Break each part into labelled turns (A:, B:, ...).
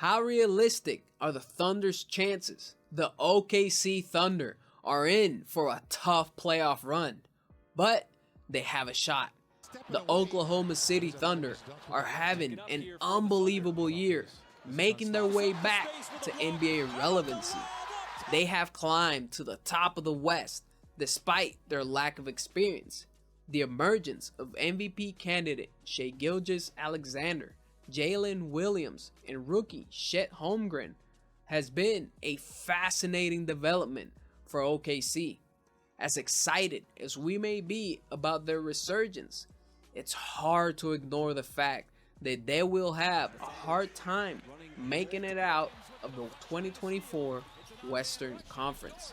A: How realistic are the Thunder's chances? The OKC Thunder are in for a tough playoff run, but they have a shot. The Oklahoma City Thunder are having an unbelievable year, making their way back to NBA relevancy. They have climbed to the top of the West despite their lack of experience. The emergence of MVP candidate Shai Gilgeous-Alexander, Jalen Williams, and rookie Chet Holmgren has been a fascinating development for OKC. As excited as we may be about their resurgence, it's hard to ignore the fact that they will have a hard time making it out of the 2024 Western Conference.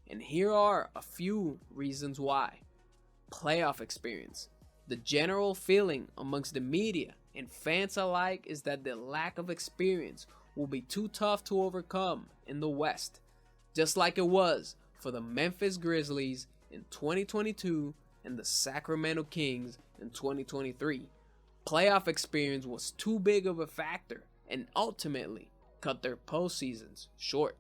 A: And here are a few reasons why. Playoff experience. The general feeling amongst the media and fans alike is that the lack of experience will be too tough to overcome in the West, just like it was for the Memphis Grizzlies in 2022 and the Sacramento Kings in 2023. Playoff experience was too big of a factor and ultimately cut their postseasons short.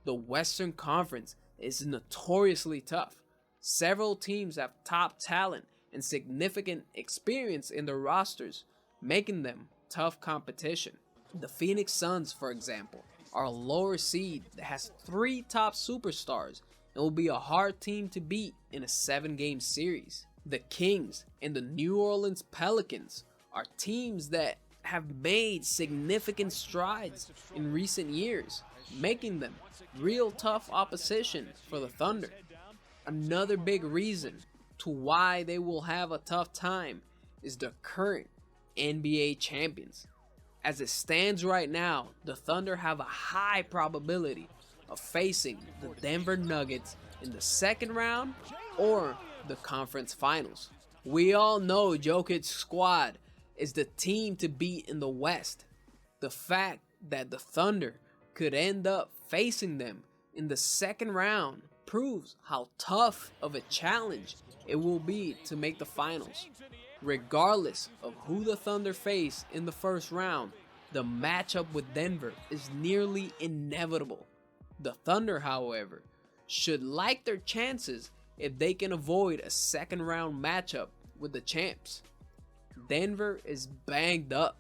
A: The Western Conference is notoriously tough. Several teams have top talent and significant experience in their rosters, making them tough competition. The Phoenix Suns, for example, are a lower seed that has 3 top superstars and will be a hard team to beat in a 7-game series. The Kings and the New Orleans Pelicans are teams that have made significant strides in recent years, making them real tough opposition for the Thunder. Another big reason to why they will have a tough time is the current NBA champions. As it stands right now, the Thunder have a high probability of facing the Denver Nuggets in the second round or the conference finals. We all know Jokic's squad is the team to beat in the West. The fact that the Thunder could end up facing them in the second round proves how tough of a challenge it will be to make the finals. Regardless of who the Thunder face in the first round, the matchup with Denver is nearly inevitable. The Thunder, however, should like their chances if they can avoid a second round matchup with the champs. Denver is banged up,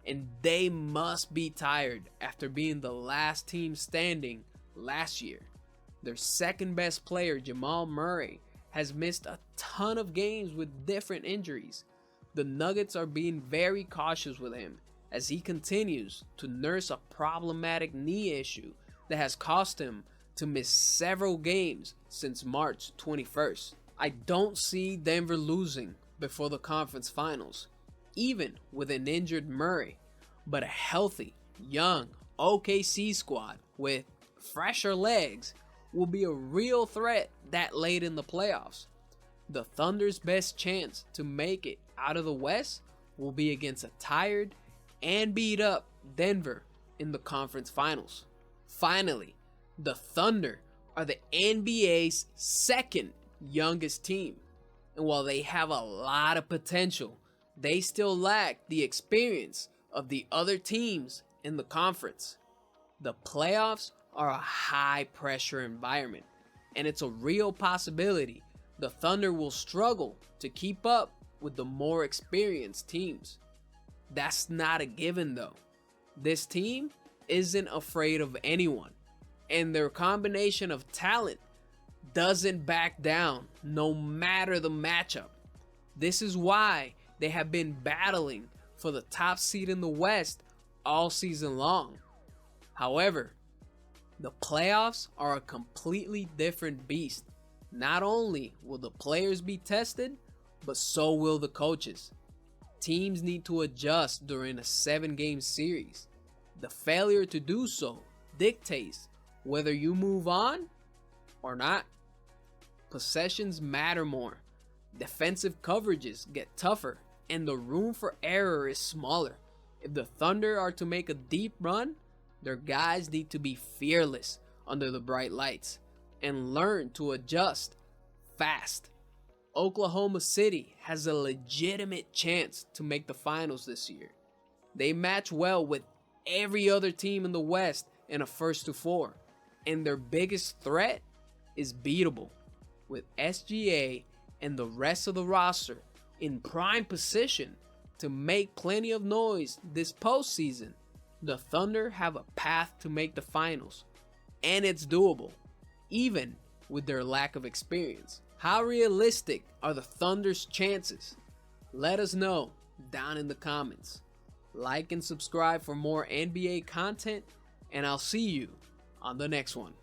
A: and they must be tired after being the last team standing last year. Their second best player, Jamal Murray, has missed a ton of games with different injuries. The Nuggets are being very cautious with him as he continues to nurse a problematic knee issue that has cost him to miss several games since March 21st. I don't see Denver losing before the conference finals, even with an injured Murray, but a healthy, young OKC squad with fresher legs will be a real threat that late in the playoffs. The Thunder's best chance to make it out of the West will be against a tired and beat up Denver in the conference finals. Finally, the Thunder are the NBA's second youngest team, and while they have a lot of potential, they still lack the experience of the other teams in the conference. The playoffs are a high pressure environment, and it's a real possibility the Thunder will struggle to keep up with the more experienced teams. That's not a given though. This team isn't afraid of anyone, and their combination of talent doesn't back down no matter the matchup. This is why they have been battling for the top seed in the West all season long. However, the playoffs are a completely different beast. Not only will the players be tested, but so will the coaches. Teams need to adjust during a 7-game series. The failure to do so dictates whether you move on or not. Possessions matter more. Defensive coverages get tougher, and the room for error is smaller. If the Thunder are to make a deep run, their guys need to be fearless under the bright lights and learn to adjust fast. Oklahoma City has a legitimate chance to make the finals this year. They match well with every other team in the West in a first to four, and their biggest threat is beatable. With SGA and the rest of the roster in prime position to make plenty of noise this postseason, the Thunder have a path to make the finals, and it's doable, even with their lack of experience. How realistic are the Thunder's chances? Let us know down in the comments. Like and subscribe for more NBA content, and I'll see you on the next one.